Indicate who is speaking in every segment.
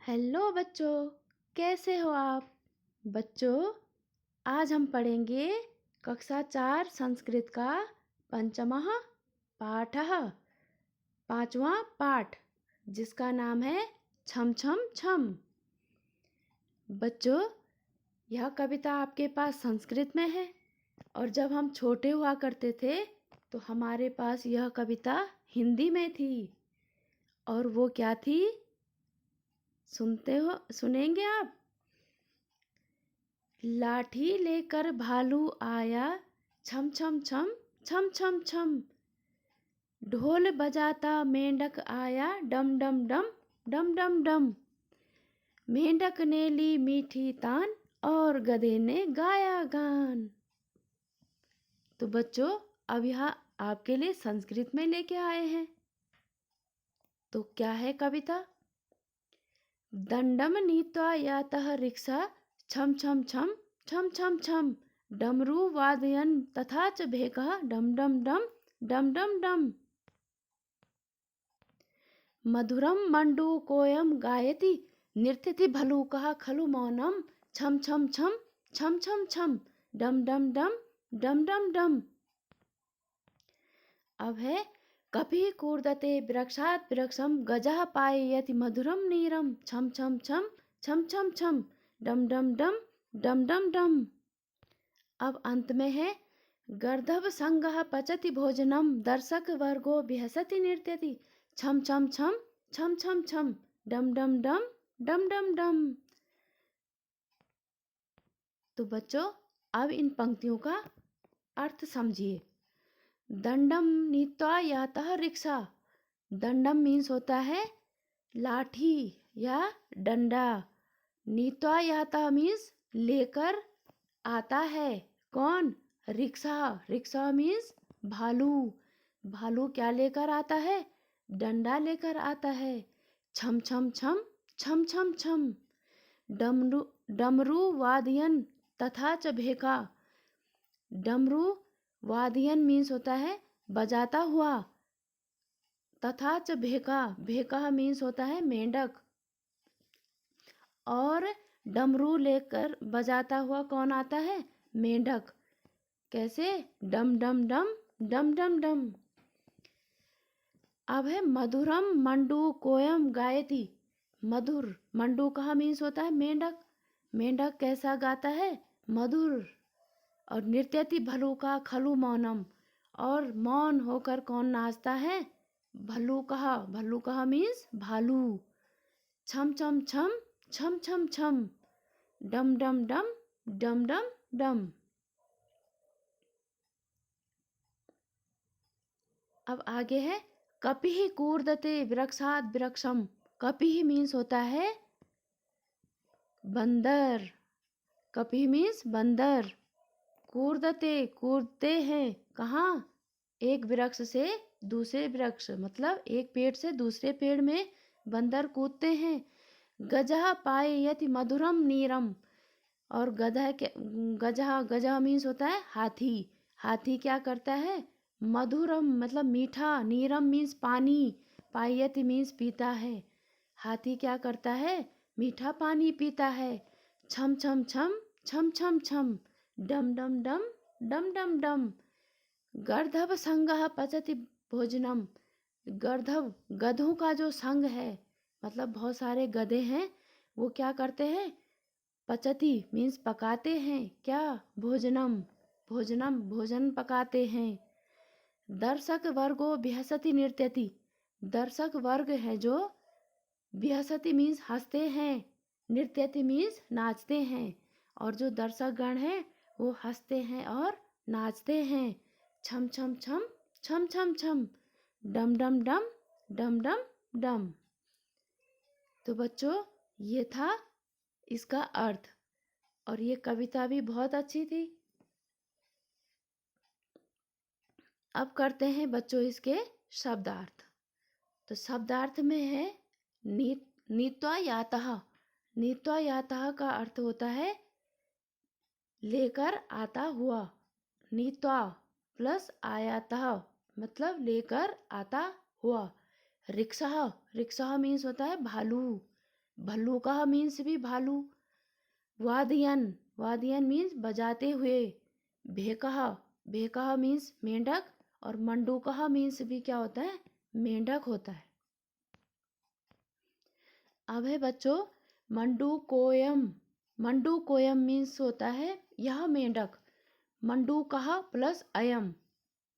Speaker 1: Hello बच्चों, कैसे हो आप? बच्चों, आज हम पढ़ेंगे कक्षा 4 संस्कृत का पंचमः पाठः, पांचवा पाठ, जिसका नाम है छम छम छम। बच्चों, यह कविता आपके पास संस्कृत में है और जब हम छोटे हुआ करते थे तो हमारे पास यह कविता हिंदी में थी। और वो क्या थी, सुनेंगे आप? लाठी लेकर भालू आया, छम छम छम छम छम छम। ढोल बजाता मेंढक आया, डम डम डम डम डम डम। मेंढक ने ली मीठी तान और गधे ने गाया गान। तो बच्चों, अब यहाँ आपके लिए संस्कृत में लेके आए हैं। तो क्या है कविता? दंडम नीत्वा यातः रिक्शा, छम छम छम छम छम छम। डमरू वादयन् तथा च भेकः, डम डम डम डम डम डम। मधुरम मंडूकोऽयं गायति, नृत्यति भल्लूकः खलु मौनम। छम छम छम छम छम छम, डम डम डम डम डम डम। अब है कपिः कूर्दते वृक्षात् वृक्षं, गजः पाययति मधुरं नीरं। छम छम छम छम छम छम, डम डम डम डम डम डम। अब अंत में है गर्दभ संगः पचति भोजनम, दर्शक वर्गो विहसति नृत्यति। छम छम छम छम छम छम, डम डम डम डम डम डम। तो बच्चों, अब इन पंक्तियों का अर्थ समझिए। दंडम नीत्वा यातः रिक्शा। दंडम मीन्स होता है लाठी या डंडा। नीत्वा याता मीन्स लेकर आता है। कौन? रिक्शा। रिक्शा मीन्स भालू। भालू क्या लेकर आता है? डंडा लेकर आता है। छम छम छम छम छम छम। डमरू डमरू वादयन तथा च भेका। डमरू वादयन मीन्स होता है बजाता हुआ। तथा च भेका। भेका मीन्स होता है मेंढक। और डमरू लेकर बजाता हुआ कौन आता है? मेंढक। कैसे? डम डम डम डम डम डम। अब है मधुरम मंडूकोऽयं गायति। मधुर, मंडू कहा मीन्स होता है मेंढक। मेंढक कैसा गाता है? मधुर। और नृत्यति भल्लूका खलु मौनम। और मौन होकर कौन नाचता है? भल्लू कहा। भल्लू कहा मीन्स भालू। छम छम छम छम छम छम, डम डम डम डम डम डम। अब आगे है कपिः कूर्दते वृक्षात् वृक्षम। कपिः मीन्स होता है बंदर। कपिः मीन्स बंदर। कूर्दते, कूदते हैं कहाँ? एक वृक्ष से दूसरे वृक्ष, मतलब एक पेड़ से दूसरे पेड़ में बंदर कूदते हैं। गजः पाययति मधुरम नीरम। और गधा के गजह, गजह मीन्स होता है हाथी। हाथी क्या करता है? मधुरम मतलब मीठा। नीरम मीन्स पानी। पाययति मीन्स पीता है। हाथी क्या करता है? मीठा पानी पीता है। छम छम छम छम छम छम, डम डम डम डम डम डम। गर्दभ संगः पचति भोजनम। गर्दभ, गधों का जो संग है, मतलब बहुत सारे गधे हैं, वो क्या करते हैं? पचति मीन्स पकाते हैं। क्या? भोजनम। भोजनम भोजन पकाते हैं। दर्शक वर्गो विहसति नृत्यति। दर्शक वर्ग है जो विहसति मीन्स हंसते हैं। नृत्यति मीन्स नाचते हैं। और जो दर्शक गण हैं वो हंसते हैं और नाचते हैं। छम छम छम छम छम छम, डम डम डम डम डम डम। तो बच्चों, ये था इसका अर्थ। और ये कविता भी बहुत अच्छी थी। अब करते हैं बच्चों इसके शब्दार्थ। तो शब्दार्थ में है नीत्वा यातः। नीत्वा यातः का अर्थ होता है लेकर आता हुआ। नीत्वा प्लस आयातः मतलब लेकर आता हुआ। रिक्शा, रिक्शा मीन्स होता है भालू। भल्लूकः मीन्स भी भालू। वादयन, वादयन मीन्स बजाते हुए। भेकः, भेकः मीन्स मेंढक। और मंडूकः मीन्स भी क्या होता है, मेंढक होता है। अब है बच्चों मंडूकोयम। मंडूकोयम मीन्स होता है यह मेंढक। मंडूकः प्लस अयम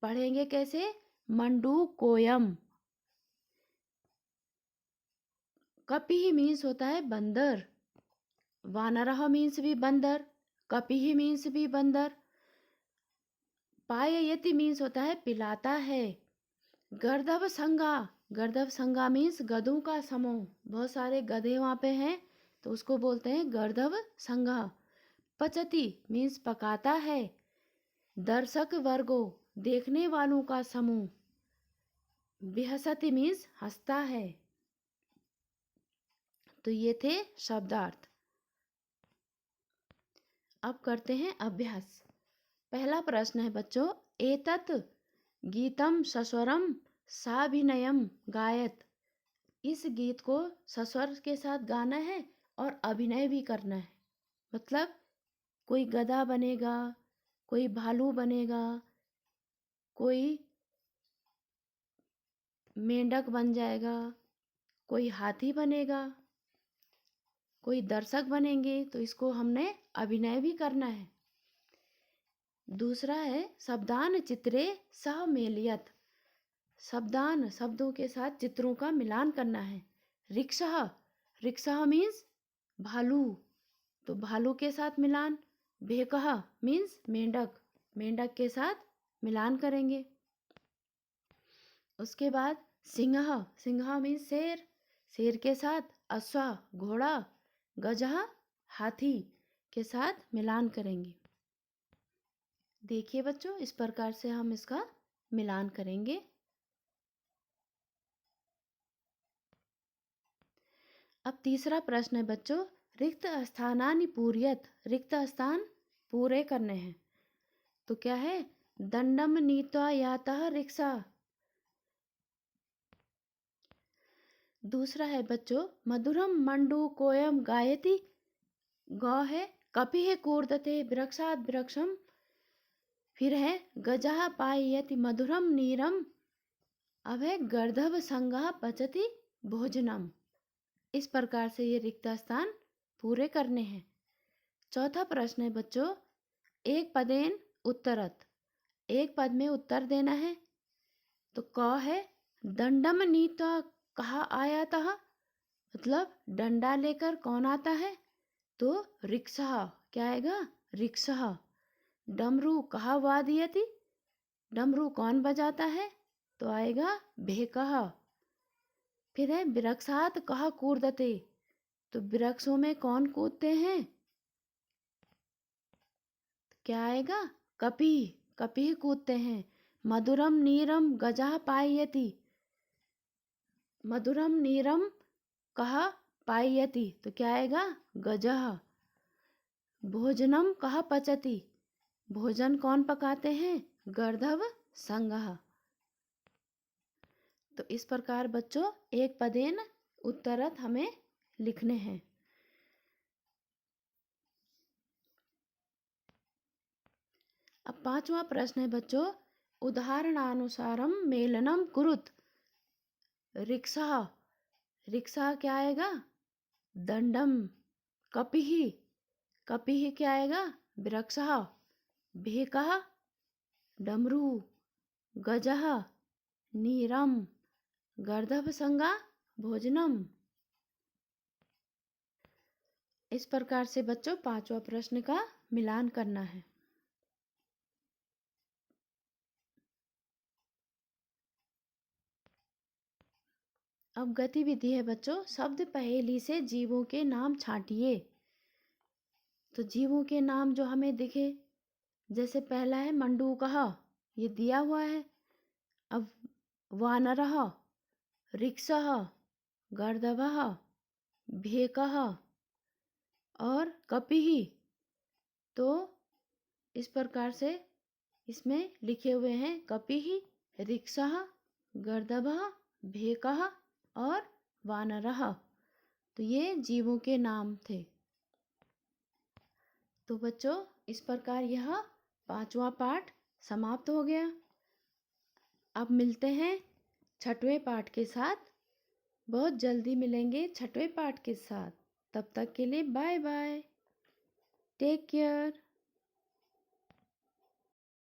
Speaker 1: पढ़ेंगे कैसे, मंडूकोयम। कपिः मीन्स होता है बंदर। वानरः मीन्स भी बंदर। कपिः मीन्स भी बंदर। पाययति मीन्स होता है पिलाता है। गर्दभ संगा, गर्दभ संगा मीन्स गधों का समूह, बहुत सारे गधे वहाँ पे हैं तो उसको बोलते हैं गर्दभ संगा। पचती मीन्स पकाता है। दर्शक वर्गो देखने वालों का समूह। बिहसति मीन्स हंसता है। तो ये थे शब्दार्थ। अब करते हैं अभ्यास। पहला प्रश्न है बच्चों, एतत् गीतम सस्वरम साभिनयम गायत। इस गीत को सस्वर के साथ गाना है और अभिनय भी करना है। मतलब कोई गधा बनेगा, कोई भालू बनेगा, कोई मेंढक बन जाएगा, कोई हाथी बनेगा, कोई दर्शक बनेंगे, तो इसको हमने अभिनय भी करना है। दूसरा है शब्दान चित्रे सह मेलियत। शब्दान शब्दों के साथ चित्रों का मिलान करना है। रिक्शा, रिक्शा मीन्स भालू, तो भालू के साथ मिलान। भेकह मीन्स मेंढक, मेंढक के साथ मिलान करेंगे। उसके बाद सिंह, सिंह मीन्स शेर, शेर के साथ अश्वा घोड़ा, गजह हाथी के साथ मिलान करेंगे। देखिए बच्चों, इस प्रकार से हम इसका मिलान करेंगे। अब तीसरा प्रश्न है बच्चों, रिक्त स्थानानि पूर्यत। रिक्त स्थान पूरे करने हैं। तो क्या है, दंडम नीत्वा यातः रिक्शा। दूसरा है बच्चों, मधुरम मंडू कोयम गायति। गौ है कपिः कूर्दते वृक्षात् वृक्षम। फिर है गजः पाययति मधुरम नीरम। अब है गर्दभ संगः पचति भोजनम। इस प्रकार से ये रिक्त स्थान पूरे करने हैं। चौथा प्रश्न है बच्चों, एक पदेन उत्तरत। एक पद में उत्तर देना है। तो क है दंडम नीत्वा कहा आया था, मतलब डंडा लेकर कौन आता है, तो रिक्शा। क्या आएगा, रिक्शा। डमरू कहा वादयति, डमरू कौन बजाता है, तो आएगा भेकह। फिर है वृक्षात कहा कूर्दते, तो वृक्षों में कौन कूदते हैं, क्या आएगा, कपि, कपि कूदते हैं। मधुरम नीरम गजः पाययति, मधुरम नीरम कहा पाययति, तो क्या आएगा, गजः। भोजनम कहा पचति, भोजन कौन पकाते हैं, गर्दभ संगः। तो इस प्रकार बच्चों एक पदेन उत्तरत हमें लिखने हैं। अब पांचवा प्रश्न है बच्चों, उदाहरणानुसारम मेलनम कुरुत। रिक्शा, रिक्शा क्या आएगा, दंडम। कपिः, कपिः क्या आएगा, वृक्षः। भेकः डमरू। गजः नीरम। गर्दभ संगा भोजनम। इस प्रकार से बच्चों पांचवा प्रश्न का मिलान करना है। अब गतिविधि है बच्चों, शब्द पहेली से जीवों के नाम छांटिए। तो जीवों के नाम जो हमें दिखे, जैसे पहला है मंडूकः, ये दिया हुआ है। अब वानरः, रिक्शः, गर्दभः, भेकः और कपिः। तो इस प्रकार से इसमें लिखे हुए हैं कपिः, रिक्शः, गर्दभः, भेकः और वानरः। तो ये जीवों के नाम थे। तो बच्चों, इस प्रकार यह 5वां पाठ समाप्त हो गया। अब मिलते हैं 6वें पाठ के साथ। बहुत जल्दी मिलेंगे 6वें पाठ के साथ। तब तक के लिए बाय बाय। Take care.